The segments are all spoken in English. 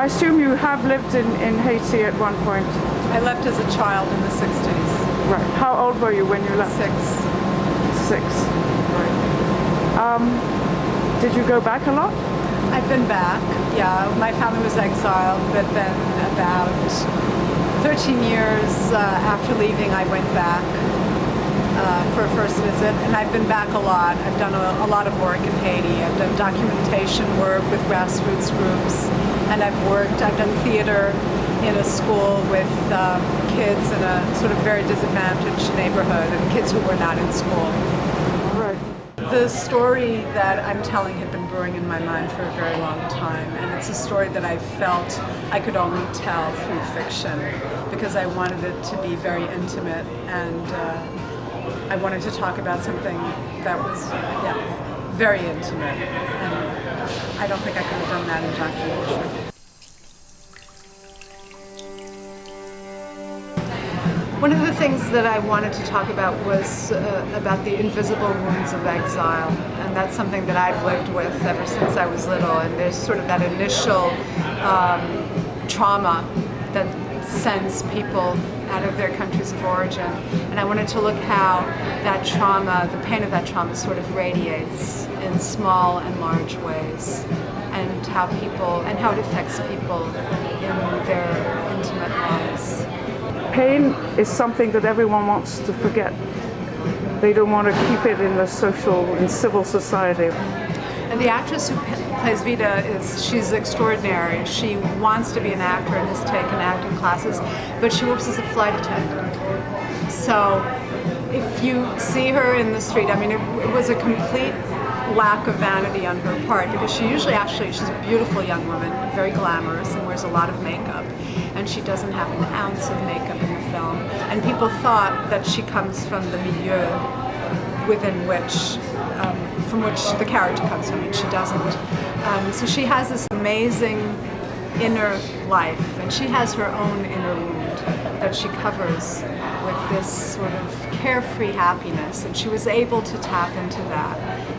assume you have lived in Haiti at one point. I left as a child in the 60s. Right. How old were you when you left? 6. 6. Right. Did you go back a lot? I've been back. Yeah, my family was exiled, but then about 13 years after leaving, I went back for a first visit, and I've been back a lot. I've done a lot of work in Haiti. I've done documentation work with grassroots groups, and I've done theater in a school with kids in a sort of very disadvantaged neighborhood and kids who were not in school. Right. The story that I'm telling had been brewing in my mind for a very long time, and it's a story that I felt I could only tell through fiction because I wanted it to be very intimate, and I wanted to talk about something that was very intimate, and I don't think I could have done that in documentary. One of the things that I wanted to talk about was about the invisible wounds of exile, and that's something that I've lived with ever since I was little, and there's sort of that initial trauma that sends people out of their countries of origin, and I wanted to look how that trauma, the pain of that trauma sort of radiates in small and large ways, and how it affects people in their intimate lives. Pain is something that everyone wants to forget. They don't want to keep it in the in civil society. And the actress who plays Vita she's extraordinary. She wants to be an actor and has taken acting classes, but she works as a flight attendant. So if you see her in the street, I mean, it was a complete lack of vanity on her part, because she's a beautiful young woman, very glamorous, and wears a lot of makeup, and she doesn't have an ounce of makeup in the film, and people thought that she comes from the milieu from which the character comes from, and she doesn't. So she has this amazing inner life, and she has her own inner wound that she covers with this sort of carefree happiness, and she was able to tap into that.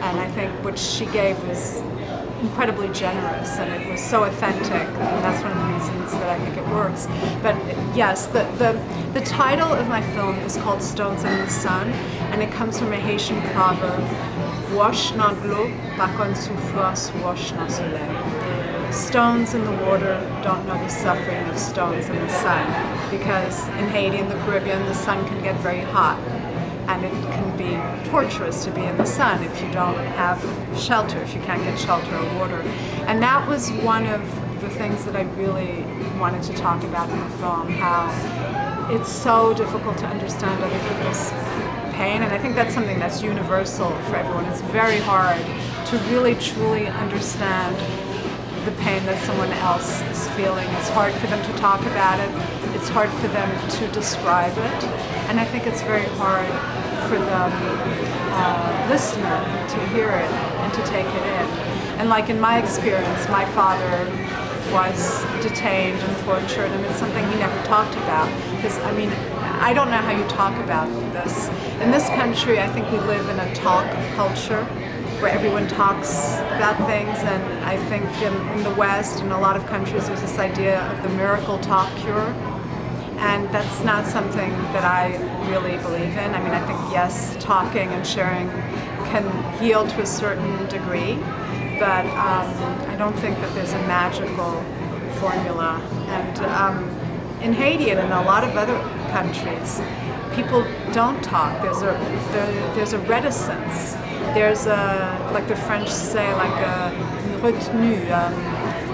And I think what she gave was incredibly generous, and it was so authentic, and that's one of the reasons that I think it works. But yes, the title of my film is called Stones in the Sun, and it comes from a Haitian proverb, Wash dans l'eau, par contre souffrance, wash dans soleil. Stones in the water don't know the suffering of stones in the sun, because in Haiti and the Caribbean, the sun can get very hot, and it can be torturous to be in the sun if you don't have shelter, if you can't get shelter or water. And that was one of the things that I really wanted to talk about in the film, how it's so difficult to understand other people's pain, and I think that's something that's universal for everyone. It's very hard to really truly understand the pain that someone else is feeling. It's hard for them to talk about it. It's hard for them to describe it. And I think it's very hard for the listener to hear it and to take it in. And like in my experience, my father was detained and tortured, and it's something he never talked about. Because, I mean, I don't know how you talk about this. In this country, I think we live in a talk culture where everyone talks about things, and I think in the West, in a lot of countries, there's this idea of the miracle talk cure, and that's not something that I really believe in. I mean, I think, yes, talking and sharing can heal to a certain degree, but I don't think that there's a magical formula. And in Haiti and in a lot of other countries, people don't talk. There's a reticence. There's like the French say, like a retenue,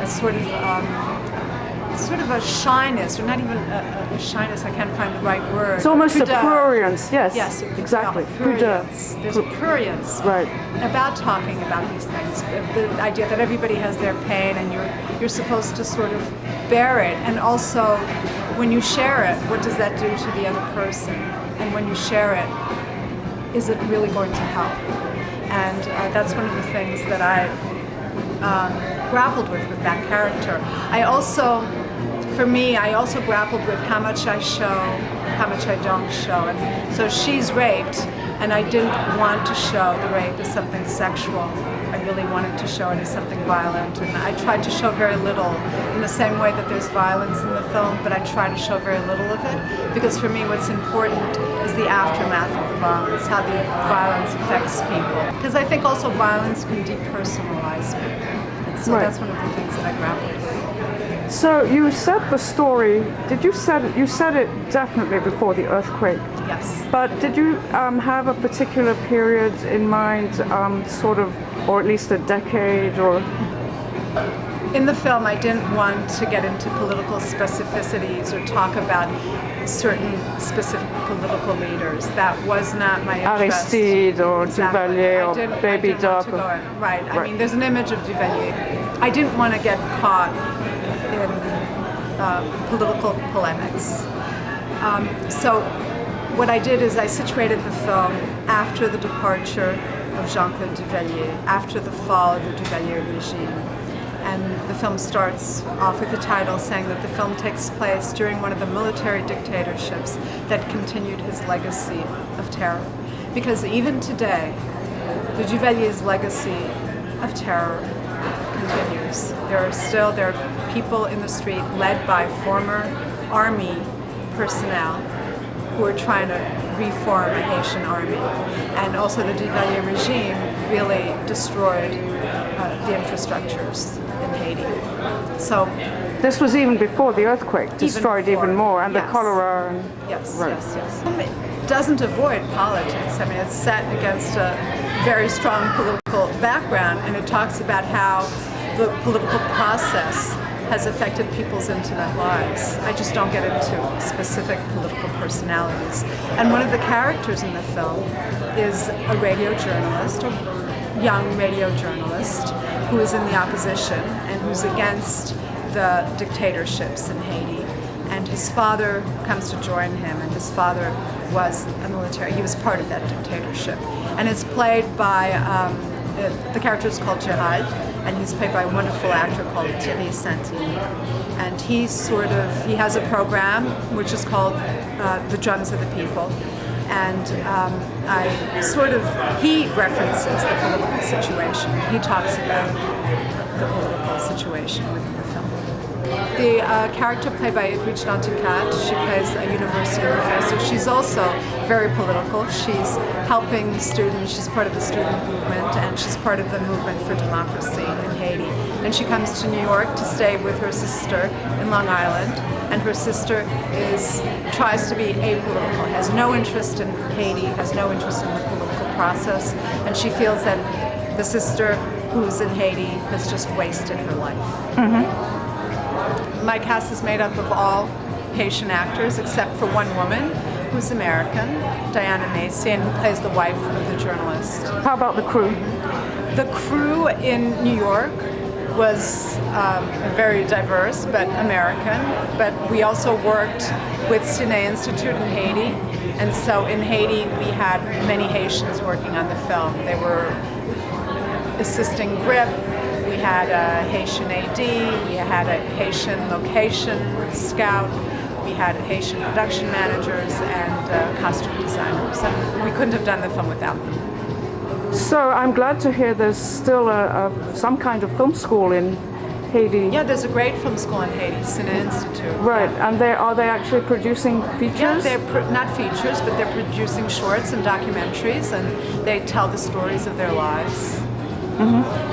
a sort of a shyness, or not even a shyness, I can't find the right word. It's almost a prurience, yes. Yes, exactly. Prurience. There's a prurience about talking about these things. The idea that everybody has their pain, and you're supposed to sort of bear it. And also, when you share it, what does that do to the other person? And when you share it, is it really going to help? And that's one of the things that I grappled with that character. I also grappled with how much I show, how much I don't show. And so she's raped, and I didn't want to show the rape as something sexual. I really wanted to show it as something violent, and I tried to show very little in the same way that there's violence in the film, but I try to show very little of it, because for me what's important is the aftermath of the violence, how the violence affects people. Because I think also violence can depersonalize people. And so that's one of the things that I grappled with. So you said the story, you said it definitely before the earthquake. Yes. But did you have a particular period in mind, sort of, or at least a decade, or? In the film, I didn't want to get into political specificities or talk about certain specific political leaders. That was not my interest. Aristide or Duvalier or Baby Doc. Right. I mean, there's an image of Duvalier. I didn't want to get caught in political polemics. So what I did is I situated the film after the departure of Jean-Claude Duvalier, after the fall of the Duvalier regime. And the film starts off with the title saying that the film takes place during one of the military dictatorships that continued his legacy of terror. Because even today, the Duvalier's legacy of terror continues. There are people in the street led by former army personnel who are trying to reform a Haitian army. And also the Duvalier regime really destroyed the infrastructures in Haiti. So this was even before the earthquake, destroyed even more, and yes. the cholera. And, yes. It doesn't avoid politics. I mean, it's set against a very strong political background, and it talks about how the political process has affected people's intimate lives. I just don't get into specific political personalities. And one of the characters in the film is a radio journalist, a young radio journalist, who is in the opposition and who's against the dictatorships in Haiti. And his father comes to join him, and his father was a military, he was part of that dictatorship. And it's played by, the character is called Jihad, and he's played by a wonderful actor called Thierry Saintine. And he has a program which is called The Drums of the People. And he references the political situation. He talks about the political situation within the film. The character played by Edwige Danticat, she plays a university professor. She's also very political. She's helping students. She's part of the student movement, and she's part of the movement for democracy in Haiti. And she comes to New York to stay with her sister in Long Island. And her sister tries to be apolitical, has no interest in Haiti, has no interest in the political process, and she feels that the sister who's in Haiti has just wasted her life. Mm-hmm. My cast is made up of all Haitian actors except for one woman who's American, Diana Masi, and who plays the wife of the journalist. How about the crew? The crew in New York was very diverse, but American. But we also worked with Cine Institute in Haiti, and so in Haiti we had many Haitians working on the film. They were assisting grip. We had a Haitian AD, we had a Haitian location scout, we had Haitian production managers and costume designers. And we couldn't have done the film without them. So I'm glad to hear there's still some kind of film school in Haiti. Yeah, there's a great film school in Haiti, Cine Institute. Right, yeah. And are they actually producing features? Yeah, they're not features, but they're producing shorts and documentaries, and they tell the stories of their lives. Mm-hmm.